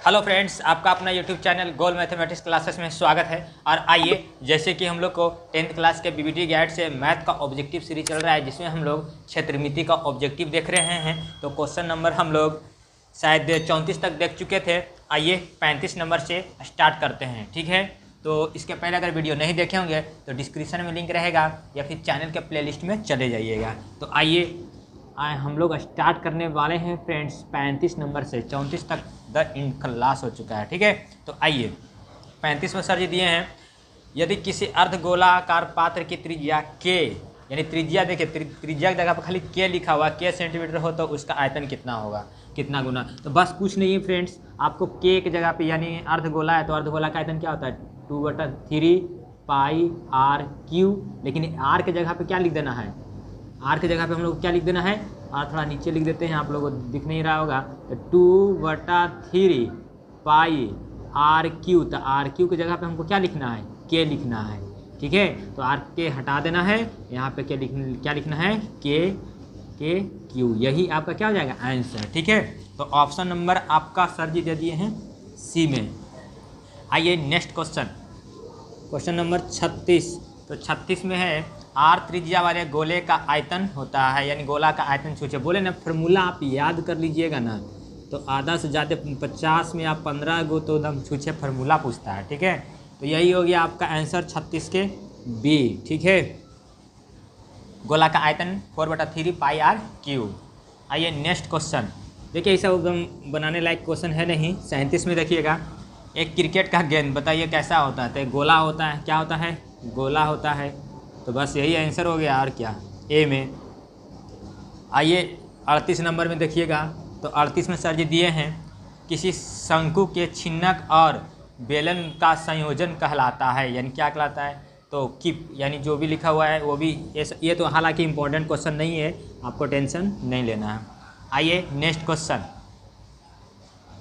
Hello friends, आपका अपना YouTube channel गोल mathematics classes में स्वागत है। और आइए, जैसे कि हम लोग को 10th क्लास के बीबीटी गाइड से मैथ का ऑब्जेक्टिव सीरीज चल रहा है, जिसमें हम लोग क्षेत्रमिति का ऑब्जेक्टिव देख रहे हैं। तो क्वेश्चन नंबर हम लोग शायद 34 तक देख चुके थे। आइए 35 नंबर से स्टार्ट करते हैं, ठीक है। तो इसके पहले अगर वीडियो नहीं देखे होंगे तो डिस्क्रिप्शन में लिंक रहेगा या फिर चैनल के प्लेलिस्ट में चले जाइएगा। तो आइए हम लोग स्टार्ट करने वाले हैं फ्रेंड्स 35 नंबर से। 34 तक द इन क्लास हो चुका है, ठीक है। तो आइए 35 में सर जी दिए हैं, यदि किसी अर्धगोलाकार पात्र की त्रिज्या के, यानी त्रिज्या देखिए त्रिज्या की जगह पर खाली के लिखा हुआ, के सेंटीमीटर हो तो उसका आयतन कितना होगा, कितना गुना। तो बस कुछ नहीं है फ्रेंड्स, आपको के की जगह पे, यानी अर्धगोला है तो अर्धगोला का आयतन क्या होता है 2/3 पाई आर क्यू। लेकिन आर के जगह पे क्या लिख देना है, आर की जगह पे हम लोग क्या लिख देना है, आर थोड़ा नीचे लिख देते हैं, आप लोगों को दिख नहीं रहा होगा। तो 2/3 पाई आर क्यू, तो आर क्यू की जगह पे हमको क्या लिखना है, के लिखना है, ठीक है। तो आर के हटा देना है, यहाँ पे क्या लिखना है, के क्यू। यही आपका क्या हो जाएगा आंसर, ठीक है। तो ऑप्शन नंबर आपका सर जी दे दिए हैं सी में। आइए नेक्स्ट क्वेश्चन नंबर 36। तो 36 में है, आर त्रिज्या वाले गोले का आयतन होता है, यानी गोला का आयतन पूछे। बोले ना फार्मूला आप याद कर लीजिएगा ना, तो आधा से ज़्यादा 50 में आप 15 गो तो एकदम छूछे फार्मूला पूछता है, ठीक है। तो यही हो गया आपका आंसर 36 के बी, ठीक है। गोला का आयतन 4/3 पाई आर क्यू। आइए नेक्स्ट क्वेश्चन देखिए, ऐसा एकदम बनाने लायक क्वेश्चन है नहीं। 37 में देखिएगा, एक क्रिकेट का गेंद बताइए कैसा होता है। तो गोला होता है, क्या होता है, गोला होता है। तो बस यही आंसर हो गया, और क्या, ए में। आइए 38 नंबर में देखिएगा, तो 38 में सर जी दिए हैं, किसी शंकु के छिन्नक और बेलन का संयोजन कहलाता है, यानी क्या कहलाता है। तो किप, यानी जो भी लिखा हुआ है वो भी, ये तो हालांकि इंपॉर्टेंट क्वेश्चन नहीं है, आपको टेंशन नहीं लेना है। आइए नेक्स्ट क्वेश्चन,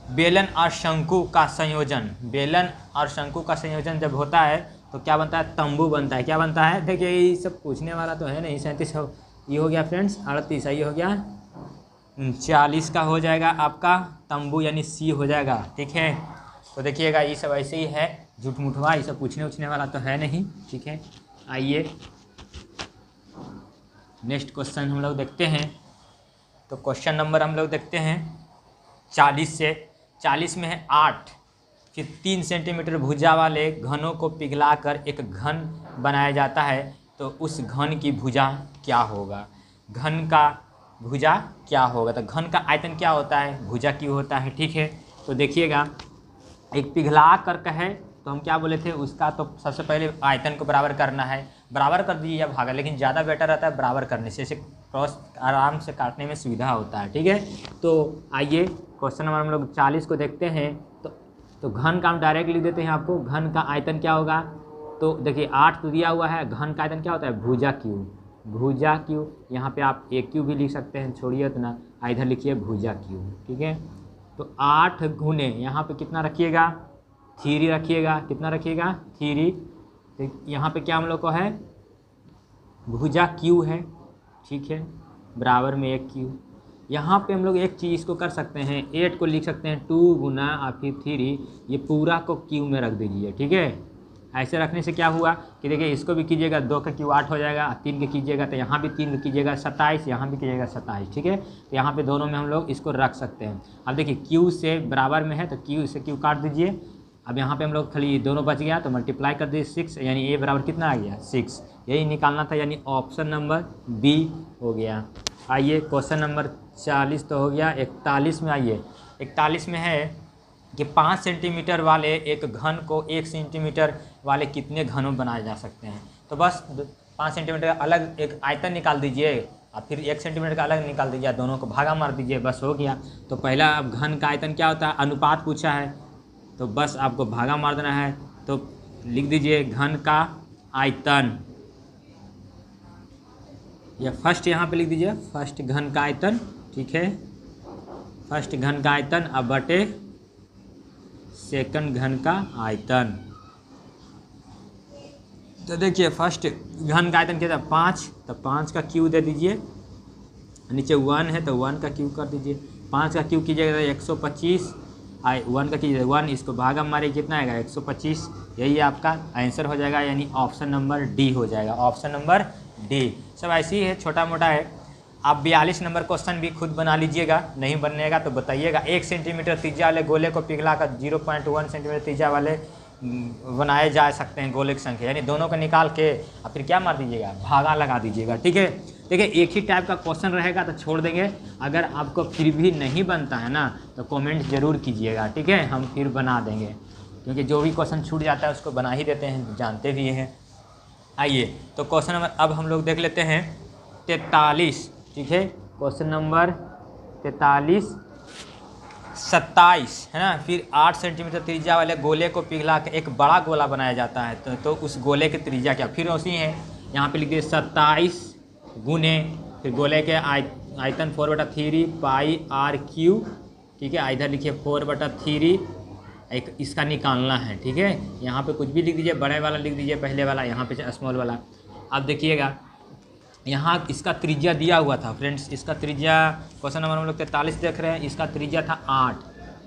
बेलन और शंकु का संयोजन, बेलन और शंकु का संयोजन जब होता है तो क्या बनता है, तंबू बनता है। क्या बनता है, देखिए ये सब पूछने वाला तो है नहीं। 37 ये हो गया फ्रेंड्स, 38 ये हो गया, 40 का हो जाएगा आपका तंबू, यानी सी हो जाएगा, ठीक है। तो देखिएगा ये सब ऐसे ही है, झूठ मूठवा, ये सब पूछने वाला तो है नहीं, ठीक है। आइए नेक्स्ट क्वेश्चन हम लोग देखते हैं। तो क्वेश्चन नंबर हम लोग देखते हैं 40 से। 40 में है 8, फिर 3 सेंटीमीटर भुजा वाले घनों को पिघलाकर एक घन बनाया जाता है, तो उस घन की भुजा क्या होगा, घन का भुजा क्या होगा। तो घन का आयतन क्या होता है, भुजा क्यों होता है, ठीक है। तो देखिएगा, एक पिघला कर कहे तो हम क्या बोले थे, उसका तो सबसे पहले आयतन को बराबर करना है, बराबर कर दीजिए या भागा, लेकिन ज़्यादा बेटर रहता है बराबर करने से, इसे क्रॉस आराम से काटने में सुविधा होता है, ठीक है। तो आइए क्वेश्चन नंबर हम लोग 40 को देखते हैं। तो घन का हम डायरेक्ट लिख देते हैं, आपको घन का आयतन क्या होगा। तो देखिए 8 तो दिया हुआ है, घन का आयतन क्या होता है, भुजा क्यू, भुजा क्यू। यहाँ पे आप ए क्यू भी लिख सकते हैं, छोड़िए उतना, इधर लिखिए भुजा क्यू, ठीक है। तो 8 गुने यहाँ पे कितना रखिएगा, 3 रखिएगा, कितना रखिएगा 3। तो यहाँ पे क्या हम लोग को है, भुजा क्यू है, ठीक है, बराबर में 1 क्यू। यहाँ पे हम लोग एक चीज़ इसको कर सकते हैं, 8 को लिख सकते हैं 2 गुना और फिर 3, ये पूरा को क्यू में रख दीजिए, ठीक है। ऐसे रखने से क्या हुआ कि देखिए, इसको भी कीजिएगा 2 का क्यू 8 हो जाएगा, 3 के कीजिएगा तो यहाँ भी 3 के कीजिएगा 27, यहाँ भी कीजिएगा 27, ठीक है। तो यहाँ पे दोनों में हम लोग इसको रख सकते हैं। अब देखिए क्यू से बराबर में है तो क्यू से क्यू काट दीजिए। अब यहाँ पे हम लोग खाली दोनों बच गया तो मल्टीप्लाई कर दीजिए 6, यानी ए बराबर कितना आ गया 6, यही निकालना था, यानी ऑप्शन नंबर बी हो गया। आइए क्वेश्चन नंबर 40 तो हो गया। 41 में आइए, 41 में है कि 5 सेंटीमीटर वाले एक घन को 1 सेंटीमीटर वाले कितने घनों बनाए जा सकते हैं। तो बस 5 सेंटीमीटर का अलग एक आयतन निकाल दीजिए और फिर 1 सेंटीमीटर का अलग निकाल दीजिए, दोनों को भागा मार दीजिए, बस हो गया। तो पहला अब घन का आयतन क्या होता है, अनुपात पूछा है, तो बस आपको भागा मार देना है। तो लिख दीजिए घन का आयतन, या फर्स्ट यहाँ पे लिख दीजिए फर्स्ट घन का आयतन, ठीक है, फर्स्ट घन का आयतन अब बटे सेकंड घन का आयतन। तो देखिए फर्स्ट घन का आयतन क्या था 5, तो 5 का क्यू दे दीजिए, नीचे 1 है तो 1 का क्यू कर दीजिए, 5 का क्यू कीजिएगा 125 1 का कीजिए 1, इसको भागा मारे कितना आएगा 125, यही आपका आंसर हो जाएगा, यानी ऑप्शन नंबर डी हो जाएगा, ऑप्शन नंबर डी। सब ऐसे ही है, छोटा मोटा है। आप 42 नंबर क्वेश्चन भी खुद बना लीजिएगा, नहीं बनेगा तो बताइएगा। 1 सेंटीमीटर त्रिज्या वाले गोले को पिघलाकर 0.1 सेंटीमीटर त्रिज्या वाले बनाए जा सकते हैं गोले की संख्या, यानी दोनों को निकाल के और फिर क्या मार दीजिएगा, भागा लगा दीजिएगा। ठीक है, देखिए एक ही टाइप का क्वेश्चन रहेगा तो छोड़ देंगे, अगर आपको फिर भी नहीं बनता है ना तो कमेंट जरूर कीजिएगा। ठीक है, हम फिर बना देंगे, क्योंकि जो भी क्वेश्चन छूट जाता है उसको बना ही देते हैं, जानते भी हैं। आइए तो क्वेश्चन नंबर अब हम लोग देख लेते हैं 43। ठीक है, क्वेश्चन नंबर 43 27 है ना। फिर 8 सेंटीमीटर त्रिज्या वाले गोले को पिघला के एक बड़ा गोला बनाया जाता है, तो उस गोले की त्रिज्या क्या, फिर उसी है यहाँ पे लिख दिए 27 गुने फिर गोले के आयतन 4/3 पाई आर क्यू। ठीक है, इधर लिखिए 4/3, एक इसका निकालना है। ठीक है, यहाँ पे कुछ भी लिख दीजिए, बड़े वाला लिख दीजिए पहले वाला, यहाँ पे स्मॉल वाला। अब देखिएगा यहाँ इसका त्रिज्या दिया हुआ था फ्रेंड्स, इसका त्रिज्या क्वेश्चन नंबर हम लोग 43 देख रहे हैं, इसका त्रिज्या था 8।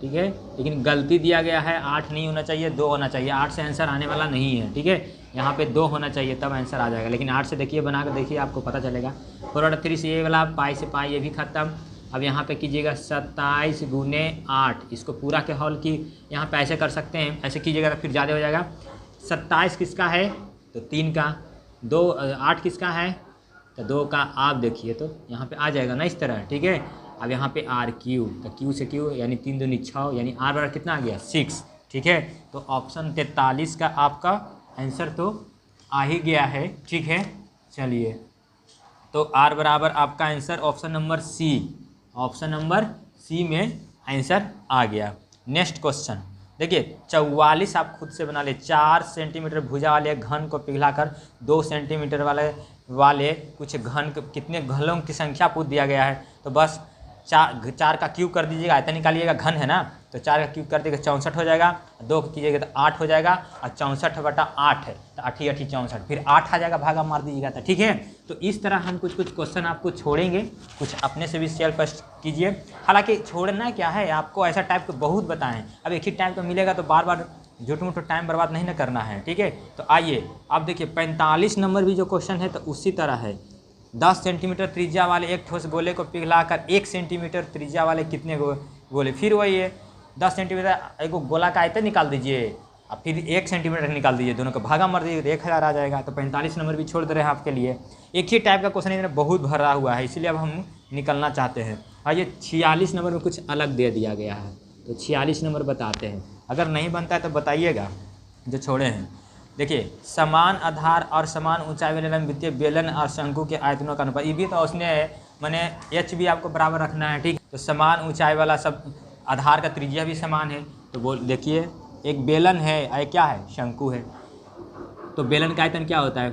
ठीक है, लेकिन गलती दिया गया है, 8 नहीं होना चाहिए, 2 होना चाहिए। 8 से आंसर आने वाला नहीं है। ठीक है, यहाँ पे 2 होना चाहिए तब आंसर आ जाएगा, लेकिन 8 से देखिए बना कर देखिए, आपको पता चलेगा। 4/3 से ये वाला, पाई से पाई ये भी खत्म। अब यहाँ पे कीजिएगा 27 गुने 8, इसको पूरा के हॉल की यहाँ पे ऐसे कर सकते हैं, ऐसे कीजिएगा तो फिर ज़्यादा हो जाएगा। 27 किसका है तो 3 का, 8 किसका है तो 2 का। आप देखिए तो यहाँ पे आ जाएगा ना इस तरह। ठीक है, अब यहाँ पे आर क्यू, तो क्यू से क्यू यानी 3 दूनी 6, यानी आर बराबर कितना आ गया 6। ठीक है, तो ऑप्शन 43 का आपका आंसर तो आ ही गया है। ठीक है, चलिए तो आर बराबर आपका answer option number C, option number C में आंसर आ गया। नेक्स्ट क्वेश्चन देखिए 44 आप खुद से बना ले। 4 सेंटीमीटर भुजा वाले घन को पिघलाकर 2 सेंटीमीटर वाले कुछ घन, कितने घनों की संख्या पूछ दिया गया है, तो बस 4 का क्यूब कर दीजिएगा, आयतन निकालिएगा, घन है ना, तो 4 का क्यूब कर देगा 64 हो जाएगा, 2 कीजिएगा तो 8 हो जाएगा, और 64/8 है तो 8 × 8 64, फिर 8 आ जाएगा, भागा मार दीजिएगा। तो ठीक है, तो इस तरह हम कुछ क्वेश्चन आपको छोड़ेंगे, कुछ अपने से भी सेल्फ कीजिए। हालांकि छोड़ना क्या है, आपको ऐसा टाइप के बहुत बताएं, अब एक ही टाइप का मिलेगा तो बार बार झूठ मूठ टाइम बर्बाद नहीं ना करना है। ठीक है, तो आइए अब देखिए 45 नंबर भी जो क्वेश्चन है तो उसी तरह है। 10 सेंटीमीटर त्रिज्या वाले एक ठोस गोले को पिघलाकर 1 सेंटीमीटर त्रिज्या वाले कितने गोले, फिर वही है 10 सेंटीमीटर एक गोला का आयतन निकाल दीजिए, अब फिर 1 सेंटीमीटर निकाल दीजिए, दोनों का भागा मार दीजिए, 1000 आ जाएगा। तो 45 नंबर भी छोड़ दे रहे हैं आपके लिए। एक ही टाइप का क्वेश्चन इन्हें बहुत भरा हुआ है, इसीलिए अब हम निकलना चाहते हैं। और ये 46 नंबर में कुछ अलग दे दिया गया है, तो 46 नंबर बताते हैं, अगर नहीं बनता है तो बताइएगा जो छोड़े हैं। देखिए समान आधार और समान ऊंचाई वाले लंबवृत्तीय बेलन और शंकु के आयतनों का अनुपात, ये भी तो उसने मैंने एच भी आपको बराबर रखना है। ठीक, तो समान ऊंचाई वाला सब, आधार का त्रिज्या भी समान है, तो वो देखिए एक बेलन है और क्या है शंकु है, तो बेलन का आयतन क्या होता है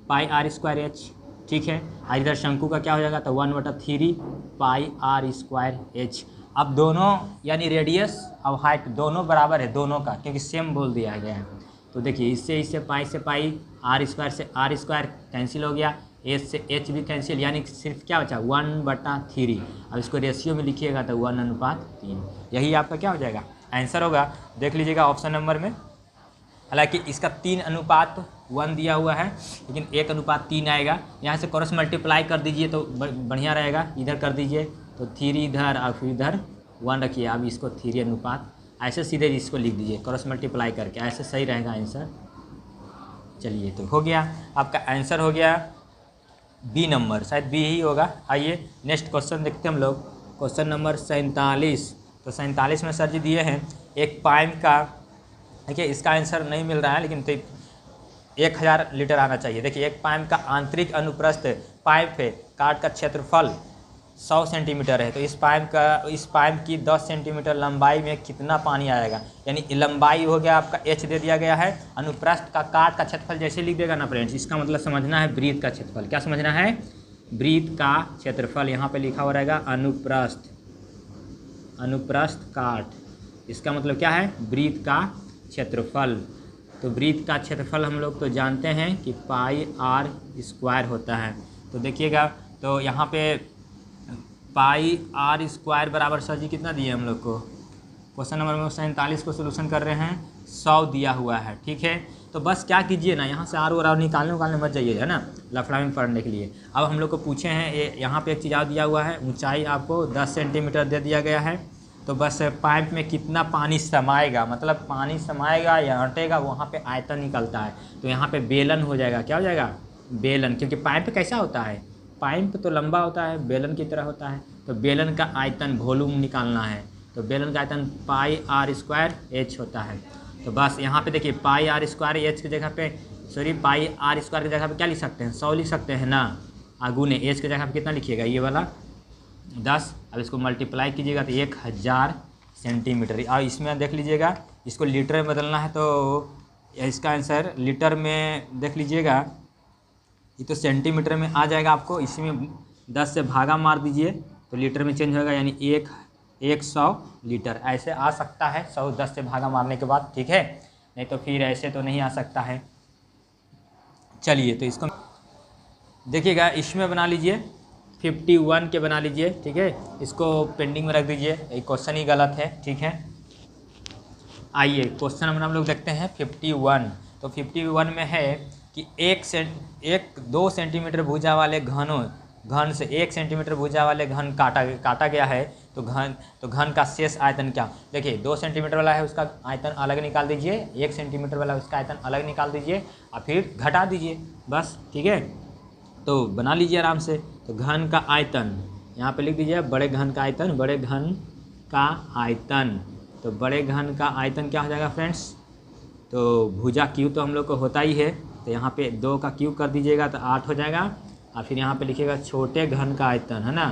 पाई r² h। ठीक है, और इधर शंकु का क्या हो जाएगा तो 1/3 पाई r² h। अब दोनों यानी रेडियस और हाइट दोनों बराबर है, दोनों का, क्योंकि सेम बोल दिया गया है। तो देखिए इससे पाई से पाई, r² से r² कैंसिल हो गया, h से h भी कैंसिल, यानी सिर्फ क्या बचा 1/3। अब इसको रेशियो में लिखिएगा तो 1/3, यही आपका क्या हो जाएगा आंसर होगा। देख लीजिएगा ऑप्शन नंबर में, हालांकि इसका 3:1 दिया हुआ है, लेकिन 1:3 आएगा। यहाँ से क्रॉस मल्टीप्लाई कर दीजिए तो बढ़िया रहेगा, इधर कर दीजिए तो 3 इधर और फिर इधर 1 रखिए। अब इसको 3 ऐसे सीधे इसको लिख दीजिए क्रॉस मल्टीप्लाई करके, ऐसे सही रहेगा आंसर। चलिए तो हो गया आपका आंसर, हो गया बी नंबर, शायद बी ही होगा। आइए नेक्स्ट क्वेश्चन देखते हैं हम लोग, क्वेश्चन नंबर 47। तो 47 में सर जी दिए हैं एक पाइप का, देखिए इसका आंसर नहीं मिल रहा है, लेकिन तो 1000 लीटर आना चाहिए। देखिए एक पाइप का आंतरिक अनुप्रस्थ पाइप है, काट का क्षेत्रफल 100 सेंटीमीटर है, तो इस पाइप की 10 सेंटीमीटर लंबाई में कितना पानी आएगा, यानी लंबाई हो गया आपका h दे दिया गया है, अनुप्रस्थ का काट का क्षेत्रफल जैसे लिख देगा ना फ्रेंड्स, इसका मतलब समझना है ब्रीथ का क्षेत्रफल। क्या समझना है, ब्रीथ का क्षेत्रफल, यहाँ पे लिखा हुआ रहेगा अनुप्रस्थ काट, इसका मतलब क्या है ब्रीथ का क्षेत्रफल। तो ब्रीथ का क्षेत्रफल हम लोग तो जानते हैं कि पाई r² होता है। तो देखिएगा तो यहाँ पे पाई r² बराबर सर जी कितना दिए हम लोग को क्वेश्चन नंबर 47 को सोल्यूशन कर रहे हैं, 100 दिया हुआ है, ठीक है। तो बस क्या कीजिए ना, यहाँ से आर और निकालने मत जाइए, है ना, लफड़ा में पढ़ने के लिए। अब हम लोग को पूछे हैं यहाँ पे एक चीज़ और दिया हुआ है, ऊंचाई आपको 10 सेंटीमीटर दे दिया गया है। तो बस पाइप में कितना पानी समाएगा, मतलब पानी समाएगा या हटेगा, वहाँ पे आयतन निकलता है। तो यहाँ पे बेलन हो जाएगा, क्या हो जाएगा, बेलन, क्योंकि पाइप कैसा होता है, पाइप तो लंबा होता है, बेलन की तरह होता है। तो बेलन का आयतन वॉल्यूम निकालना है, तो बेलन का आयतन पाई आर स्क्वायर एच होता है। तो बस यहाँ पे देखिए पाई आर स्क्वायर एच की जगह पे, सॉरी पाई आर स्क्वायर की जगह पे क्या लिख सकते हैं, 100 लिख सकते हैं ना। आगुने एच की जगह पे कितना लिखिएगा, ये वाला 10। अब इसको मल्टीप्लाई कीजिएगा तो 1000 सेंटीमीटर। और इसमें देख लीजिएगा, इसको लीटर में बदलना है तो इसका आंसर लीटर में देख लीजिएगा, ये तो सेंटीमीटर में आ जाएगा आपको। इसी में 10 से भागा मार दीजिए तो लीटर में चेंज होगा, यानी 100 लीटर ऐसे आ सकता है, 100 10 से भागा मारने के बाद, ठीक है। नहीं तो फिर ऐसे तो नहीं आ सकता है। चलिए तो इसको देखिएगा, इसमें बना लीजिए 51 के बना लीजिए, ठीक है। इसको पेंडिंग में रख दीजिए, एक क्वेश्चन ही गलत है, ठीक है। आइए क्वेश्चन नंबर हम लोग देखते हैं 51। तो 51 में है कि 2 सेंटीमीटर भुजा वाले घन से 1 सेंटीमीटर भुजा वाले घन काटा गया है। तो घन का शेष आयतन क्या, देखिए 2 सेंटीमीटर वाला है उसका आयतन अलग निकाल दीजिए, 1 सेंटीमीटर वाला उसका आयतन अलग निकाल दीजिए और फिर घटा दीजिए, बस, ठीक है। तो बना लीजिए आराम से। तो घन का आयतन यहाँ पे लिख दीजिए, बड़े घन का आयतन, बड़े घन का आयतन। तो बड़े घन का आयतन क्या हो जाएगा फ्रेंड्स, तो भुजा क्यू तो हम लोग को होता ही है, तो यहाँ पे 2 का क्यू कर दीजिएगा तो 8 हो जाएगा। और फिर यहाँ पे लिखिएगा छोटे घन का आयतन, है ना,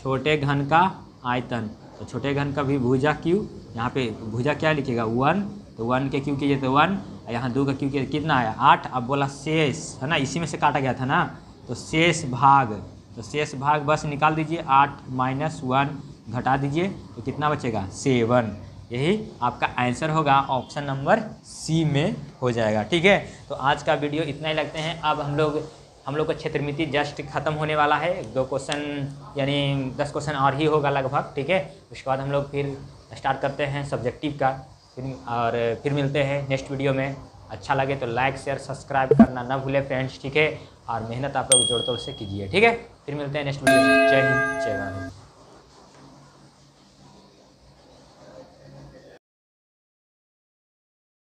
छोटे घन का आयतन। तो छोटे घन का भी भुजा क्यू, यहाँ पे भुजा क्या लिखिएगा 1, तो 1 के क्यू कीजिए तो 1, यहाँ 2 का क्यू कीजिए कितना आया 8। अब बोला शेष, है ना, इसी में से काटा गया था ना, तो शेष भाग, तो शेष भाग बस निकाल दीजिए, 8 - 1 घटा दीजिए तो कितना बचेगा 7। यही आपका आंसर होगा, ऑप्शन नंबर सी में हो जाएगा, ठीक है। तो आज का वीडियो इतना ही लगते हैं। अब हम लोग का क्षेत्रमिति जस्ट खत्म होने वाला है, 2 क्वेश्चन यानी 10 क्वेश्चन और ही होगा लगभग, ठीक है। उसके बाद हम लोग फिर स्टार्ट करते हैं सब्जेक्टिव का, फिर मिलते हैं नेक्स्ट वीडियो में। अच्छा लगे तो लाइक शेयर सब्सक्राइब करना ना भूलें फ्रेंड्स, ठीक है। और मेहनत आप लोग जोड़ तोड़ से कीजिए, ठीक है। फिर मिलते हैं नेक्स्ट वीडियो में। जय हिंद, जय भारत।